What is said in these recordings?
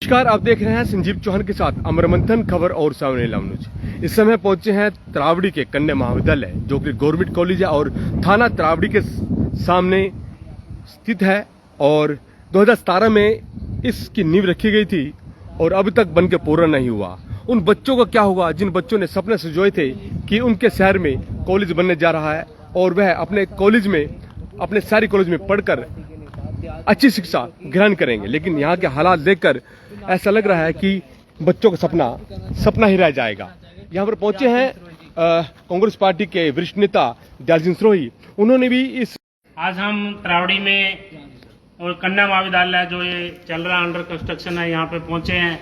नमस्कार, आप देख रहे हैं संजीव चौहान के साथ अमरमंथन खबर और सामने न्यूज। इस समय पहुंचे हैं त्रावड़ी के कन्या महाविद्यालय जो कि गवर्नमेंट कॉलेज है और थाना त्रावड़ी के सामने स्थित है। और 2017 में इसकी नींव रखी गई थी और अभी तक बन के पूरा नहीं हुआ। उन बच्चों का क्या होगा जिन बच्चों ने सपने सजोए थे कि उनके शहर में कॉलेज बनने जा रहा है और वह अपने कॉलेज में, अपने शहरी कॉलेज में पढ़कर अच्छी शिक्षा ग्रहण करेंगे। लेकिन यहाँ के हालात देखकर ऐसा लग रहा है कि बच्चों का सपना ही रह जाएगा। यहाँ पर पहुंचे हैं कांग्रेस पार्टी के वरिष्ठ नेता दयाल सिंह सिरोही। उन्होंने भी आज हम त्रावड़ी में और कन्या महाविद्यालय जो ये चल रहा अंडर कंस्ट्रक्शन है, यहाँ पे पहुंचे हैं।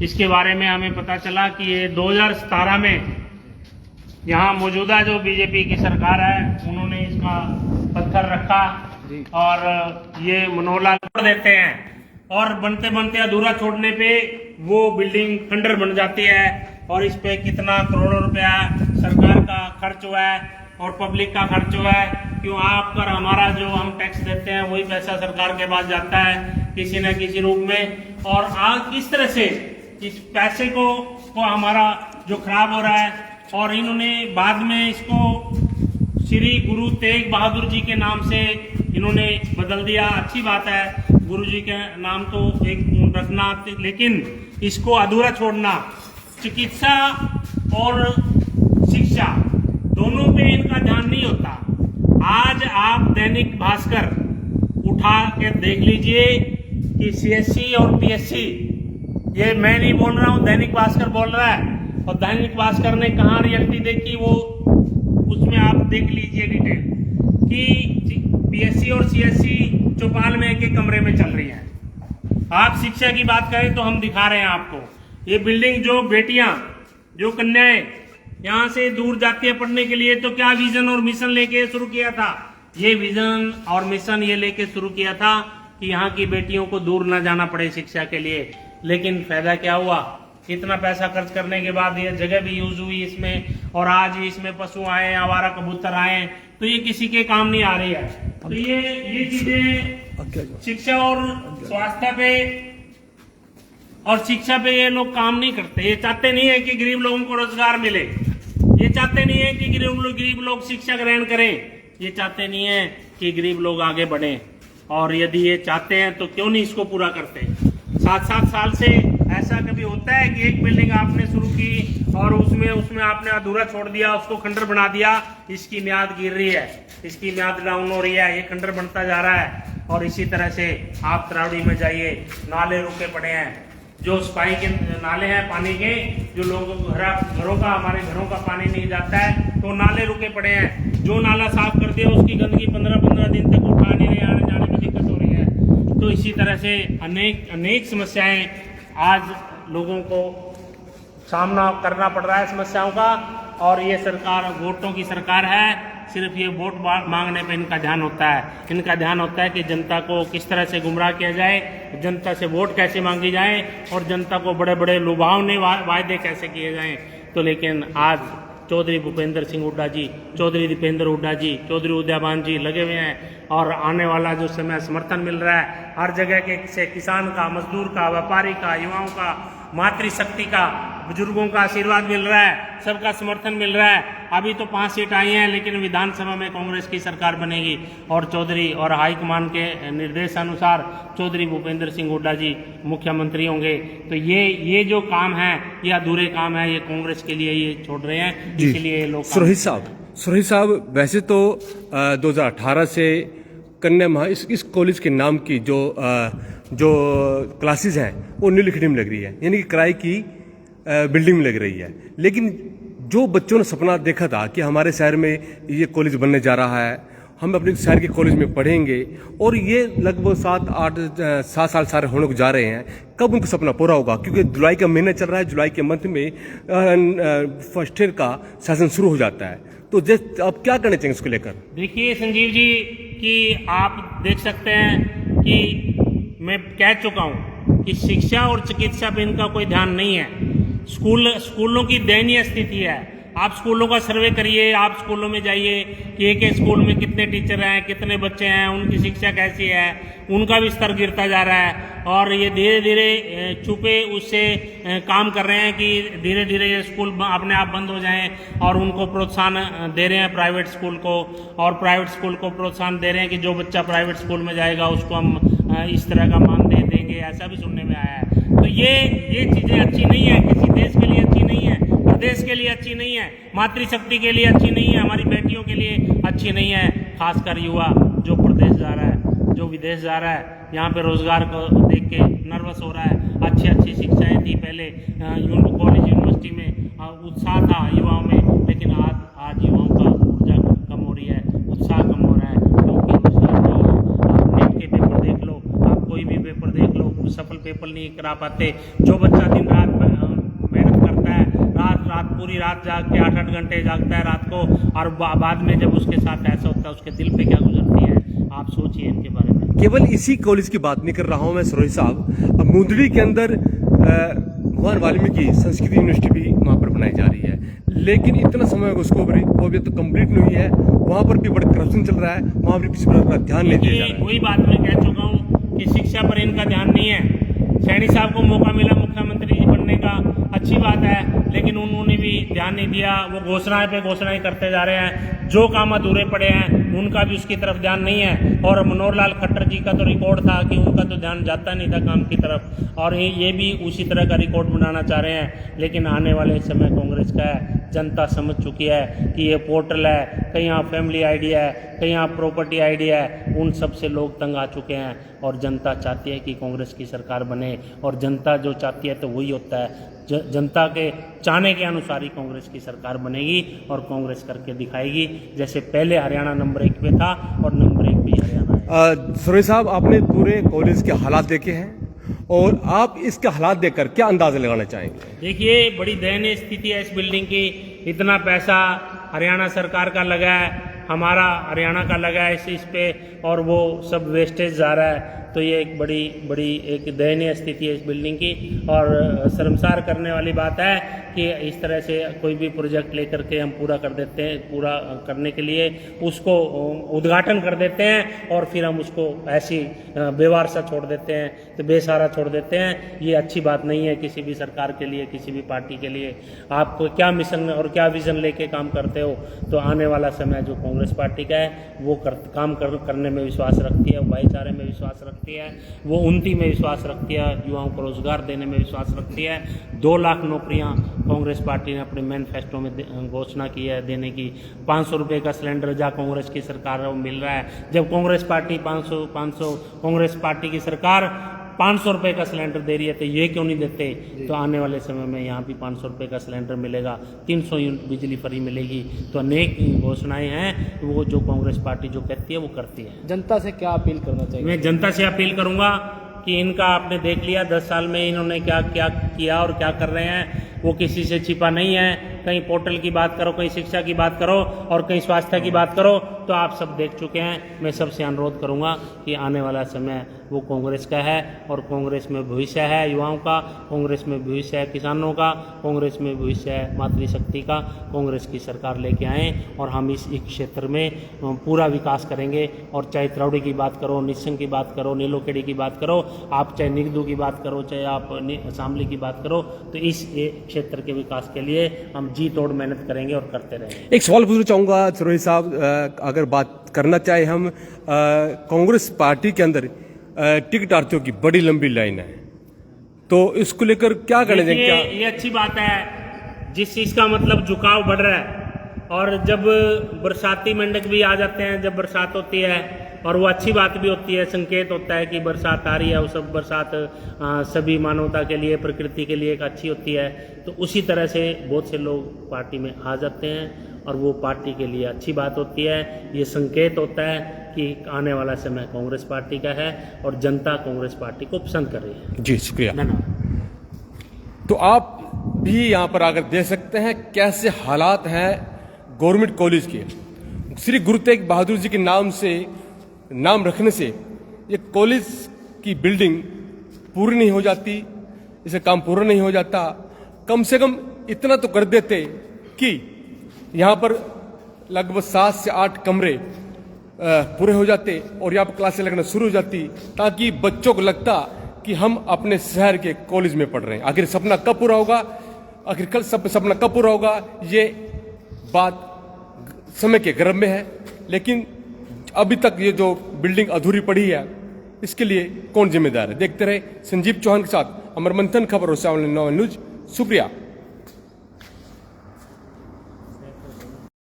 इसके बारे में हमें पता चला कि ये 2017 में यहाँ मौजूदा जो बीजेपी की सरकार है उन्होंने इसका पत्थर रखा और ये मनोला तोड़ देते हैं और बनते बनते अधूरा छोड़ने पे वो बिल्डिंग खंडर बन जाती है। और इस पे कितना करोड़ों रुपया सरकार का खर्च हुआ है और पब्लिक का खर्च हुआ है। क्यों आप पर हमारा जो हम टैक्स देते हैं वही पैसा सरकार के पास जाता है किसी न किसी रूप में। और आज किस तरह से इस पैसे को हमारा जो खराब हो रहा है और इन्होंने बाद में इसको श्री गुरु तेग बहादुर जी के नाम से इन्होंने बदल दिया। अच्छी बात है, गुरु जी के नाम तो एक रखना, लेकिन इसको अधूरा छोड़ना, चिकित्सा और शिक्षा दोनों पे इनका ध्यान नहीं होता। आज आप दैनिक भास्कर उठा के देख लीजिए कि सीएससी और पीएससी, ये मैं नहीं बोल रहा हूं, दैनिक भास्कर बोल रहा है। और दैनिक भास्कर ने कहाँ रियलिटी देखी वो उसमें आप देख लीजिए डिटेल कि पीएससी और सीएससी चौपाल में एक कमरे में चल रही है। आप शिक्षा की बात करें तो हम दिखा रहे हैं आपको ये बिल्डिंग, जो बेटियां, जो कन्याएं यहां से दूर जाती है पढ़ने के लिए, तो क्या विजन और मिशन लेके शुरू किया था? ये विजन और मिशन ये लेके शुरू किया था कि यहाँ की बेटियों को दूर न जाना पड़े शिक्षा के लिए। लेकिन फायदा क्या हुआ? इतना पैसा खर्च करने के बाद ये जगह भी यूज हुई इसमें, और आज इसमें पशु आए, आवारा कबूतर आए, तो ये किसी के काम नहीं आ रही है। तो ये चीजें शिक्षा और स्वास्थ्य पे और शिक्षा पे ये लोग काम नहीं करते। ये चाहते नहीं है कि गरीब लोगों को रोजगार मिले, ये चाहते नहीं है कि गरीब लोग शिक्षा ग्रहण करें, ये चाहते नहीं है कि गरीब लोग आगे बढ़े। और यदि ये चाहते हैं तो क्यों नहीं इसको पूरा करते? 7-7 साल से ऐसा कभी होता है कि एक बिल्डिंग आपने शुरू की और उसमें आपने अधूरा छोड़ दिया, उसको खंडर बना दिया, इसकी म्याद गिर रही है, इसकी म्याद डाउन हो रही है, ये खंडर बनता जा रहा है। और इसी तरह से आप त्रावड़ी में जाइए, नाले रुके पड़े हैं, जो सफाई के नाले हैं पानी के, जो लोगों को घरों का, हमारे घरों का पानी नहीं जाता है तो नाले रुके पड़े हैं। जो नाला साफ कर दिया उसकी गंदगी 15-15 दिन तक उठा नहीं रहे, आने जाने में दिक्कत हो रही है। तो इसी तरह से अनेक समस्याएं आज लोगों को सामना करना पड़ रहा है समस्याओं का। और ये सरकार वोटों की सरकार है, सिर्फ ये वोट मांगने पे इनका ध्यान होता है। इनका ध्यान होता है कि जनता को किस तरह से गुमराह किया जाए, जनता से वोट कैसे मांगी जाए और जनता को बड़े बड़े लुभावने वायदे कैसे किए जाएं। तो लेकिन आज चौधरी भूपेंद्र सिंह हुड्डा जी, चौधरी दीपेंद्र हुड्डा जी, चौधरी उदयभान जी लगे हुए हैं। और आने वाला जो समय समर्थन मिल रहा है हर जगह के से, किसान का, मजदूर का, व्यापारी का, युवाओं का, मातृशक्ति का, बुजुर्गों का आशीर्वाद मिल रहा है, सबका समर्थन मिल रहा है। अभी तो 5 सीट आई हैं, लेकिन विधानसभा में कांग्रेस की सरकार बनेगी और चौधरी और हाईकमान के निर्देशानुसार चौधरी भूपेंद्र सिंह हुड्डा जी मुख्यमंत्री होंगे। तो ये जो काम है ये अधूरे काम है, ये कांग्रेस के लिए ये छोड़ रहे हैं, इसलिए लोग। सुरही साहब, वैसे तो 2018 से कन्या इस कॉलेज के नाम की जो क्लासेस हैं वो नीली खिड़ी में लग रही है, यानी कि किराए की बिल्डिंग में लग रही है। लेकिन जो बच्चों ने सपना देखा था कि हमारे शहर में ये कॉलेज बनने जा रहा है, हम अपने शहर के कॉलेज में पढ़ेंगे, और ये लगभग 7 साल सारे होने को जा रहे हैं, कब उनका सपना पूरा होगा? क्योंकि जुलाई का महीना चल रहा है, जुलाई के मंथ में फर्स्ट ईयर का सेशन शुरू हो जाता है। तो आप क्या करना चाहेंगे इसको लेकर? देखिए संजीव जी, कि आप देख सकते हैं कि मैं कह चुका हूं कि शिक्षा और चिकित्सा पे इनका कोई ध्यान नहीं है। स्कूलों की दयनीय स्थिति है। आप स्कूलों का सर्वे करिए, आप स्कूलों में जाइए कि एक स्कूल में कितने टीचर हैं, कितने बच्चे हैं, उनकी शिक्षा कैसी है, उनका भी स्तर गिरता जा रहा है। और ये धीरे धीरे छुपे उससे काम कर रहे हैं कि धीरे धीरे ये स्कूल अपने आप बंद हो जाएं, और उनको प्रोत्साहन दे रहे हैं प्राइवेट स्कूल को, और प्राइवेट स्कूल को प्रोत्साहन दे रहे हैं कि जो बच्चा प्राइवेट स्कूल में जाएगा उसको हम इस तरह का मान दे देंगे, ऐसा भी सुनने में आया है। तो ये चीज़ें अच्छी नहीं है, किसी देश के लिए अच्छी नहीं है, प्रदेश के लिए अच्छी नहीं है, मातृशक्ति के लिए अच्छी नहीं है, हमारी बेटियों के लिए अच्छी नहीं है। खासकर युवा जो प्रदेश जा रहा है, जो विदेश जा रहा है, यहाँ पे रोजगार को देख के नर्वस हो रहा है। अच्छी अच्छी शिक्षाएं थी पहले कॉलेज यूनिवर्सिटी में, उत्साह था युवाओं में, लेकिन आज युवाओं का ऊर्जा कम हो रही है, उत्साह कम हो रहा है, क्योंकि रोजगार नहीं है। आप नेट के पेपर देख लो, आप कोई भी पेपर देख लो, सफल पेपर नहीं करा पाते। जो बच्चा दिन रात मेहनत करता है, रात पूरी रात जाग के 8-8 घंटे जागता है रात को, और बाद में जब उसके साथ ऐसा होता है, उसके दिल पे क्या गुजरती है, आप सोचिए इनके बारे में। केवल इसी कॉलेज की बात नहीं कर रहा हूं मैं सरोज साहब, मुंदड़ी के अंदर भगवान वाल्मीकि संस्कृत यूनिवर्सिटी भी वहां पर बनाई जा रही है, लेकिन इतना समय उसको वो भी तो कंप्लीट नहीं हुई है, वहां पर भी बड़ा करप्शन चल रहा है, वहां पर किसी प्रकार का ध्यान नहीं दिया जा रहा है। वही बात मैं कह चुका हूँ कि शिक्षा पर इनका ध्यान नहीं है। सैनी साहब को मौका मिला मुख्यमंत्री जी बनने का, अच्छी बात है, लेकिन उन्होंने भी ध्यान नहीं दिया। वो घोषणाएं पे घोषणाएं करते जा रहे हैं, जो काम अधूरे पड़े हैं उनका भी उसकी तरफ ध्यान नहीं है। और मनोहर लाल खट्टर जी का तो रिकॉर्ड था कि उनका तो ध्यान जाता नहीं था काम की तरफ, और ये भी उसी तरह का रिकॉर्ड बनाना चाह रहे हैं। लेकिन आने वाले समय कांग्रेस का है, जनता समझ चुकी है कि ये पोर्टल है, कहीं यहाँ फैमिली आईडी है, कहीं यहाँ प्रॉपर्टी आईडी है, उन सब से लोग तंग आ चुके हैं। और जनता चाहती है कि कांग्रेस की सरकार बने, और जनता जो चाहती है तो वही होता है। जनता के चाहने के अनुसार ही कांग्रेस की सरकार बनेगी, और कांग्रेस करके दिखाएगी, जैसे पहले हरियाणा नंबर 1 पे था और नंबर 1 पे हरियाणा है। सरोज साहब, आपने पूरे कॉलेज के हालात देखे हैं, और आप इसके हालात देखकर क्या अंदाजा लगाना चाहेंगे? देखिए, बड़ी दयनीय स्थिति है इस बिल्डिंग की। इतना पैसा हरियाणा सरकार का लगा है, हमारा हरियाणा का लगा है इस पे, और वो सब वेस्टेज जा रहा है। तो ये एक बड़ी एक दयनीय स्थिति है इस बिल्डिंग की, और शर्मसार करने वाली बात है कि इस तरह से कोई भी प्रोजेक्ट लेकर के हम पूरा कर देते हैं, पूरा करने के लिए उसको उद्घाटन कर देते हैं, और फिर हम उसको ऐसी बेवार सा छोड़ देते हैं, तो बेसहारा छोड़ देते हैं। ये अच्छी बात नहीं है किसी भी सरकार के लिए, किसी भी पार्टी के लिए। आप क्या मिशन और क्या विजन लेके काम करते हो, तो आने वाला समय जो कांग्रेस पार्टी का है वो काम करने में विश्वास रखती है, भाईचारे में विश्वास रखती है, वो उन्नति में विश्वास रखती है, युवाओं को रोजगार देने में विश्वास रखती है। 2 लाख नौकरियां कांग्रेस पार्टी ने अपने मैनिफेस्टो में घोषणा की है देने की। 500 रुपये का सिलेंडर जहाँ कांग्रेस की सरकार है वो मिल रहा है। जब कांग्रेस पार्टी 500 कांग्रेस पार्टी की सरकार 500 रुपये का सिलेंडर दे रही है, तो ये क्यों नहीं देते? तो आने वाले समय में यहाँ भी 500 रुपये का सिलेंडर मिलेगा, 300 यूनिट बिजली फ्री मिलेगी। तो अनेक घोषणाएं हैं, वो जो कांग्रेस पार्टी जो कहती है वो करती है। जनता से क्या अपील करना चाहिए? मैं जनता से अपील करूंगा कि इनका आपने देख लिया 10 साल में इन्होंने क्या क्या किया और क्या कर रहे हैं, वो किसी से छिपा नहीं है। कहीं पोर्टल की बात करो, कहीं शिक्षा की बात करो, और कहीं स्वास्थ्य की बात करो, तो आप सब देख चुके हैं। मैं सबसे अनुरोध करूंगा कि आने वाला समय वो कांग्रेस का है, और कांग्रेस में भविष्य है युवाओं का, कांग्रेस में भविष्य है किसानों का, कांग्रेस में भविष्य है मातृशक्ति का। कांग्रेस की सरकार लेके आए, और हम इस क्षेत्र में पूरा विकास करेंगे। और चाहे त्रौड़ी की बात करो, निस्संग की बात करो, नीलोखेड़ी की बात करो, आप चाहे निगदू की बात करो, चाहे आप शामली की बात करो, तो इस क्षेत्र के विकास के लिए हम जी तोड़ मेहनत करेंगे और करते रहेंगे। एक सवाल पूछना चाहूँगा सरोज साहब, अगर बात करना चाहे हम, कांग्रेस पार्टी के अंदर टिकट आर्थियों की बड़ी लंबी लाइन है, तो इसको लेकर क्या कहना चाहिए? क्या ये अच्छी बात है, जिस चीज़ का मतलब झुकाव बढ़ रहा है। और जब बरसाती मेंढक भी आ जाते हैं, जब बरसात होती है, और वो अच्छी बात भी होती है, संकेत होता है कि बरसात आ रही है। वो सब बरसात सभी मानवता के लिए, प्रकृति के लिए एक अच्छी होती है। तो उसी तरह से बहुत से लोग पार्टी में आ जाते हैं, और वो पार्टी के लिए अच्छी बात होती है। ये संकेत होता है कि आने वाला समय कांग्रेस पार्टी का है, और जनता कांग्रेस पार्टी को पसंद कर रही है। जी, शुक्रिया। धन्यवाद। तो आप भी यहाँ पर आकर देख सकते हैं कैसे हालात हैं गवर्नमेंट कॉलेज के। श्री गुरु तेग बहादुर जी के नाम से नाम रखने से ये कॉलेज की बिल्डिंग पूरी नहीं हो जाती, इसे काम पूरा नहीं हो जाता। कम से कम इतना तो कर देते कि यहाँ पर लगभग 7 से 8 कमरे पूरे हो जाते और यहाँ पर क्लासें लगना शुरू हो जाती, ताकि बच्चों को लगता कि हम अपने शहर के कॉलेज में पढ़ रहे हैं। आखिर सपना कब पूरा होगा, आखिर कल सपना कब पूरा होगा, ये बात समय के गर्भ में है। लेकिन अभी तक ये जो बिल्डिंग अधूरी पड़ी है, इसके लिए कौन जिम्मेदार है? देखते रहे संजीव चौहान के साथ अमर मंथन खबर और 7 न्यूज। शुक्रिया।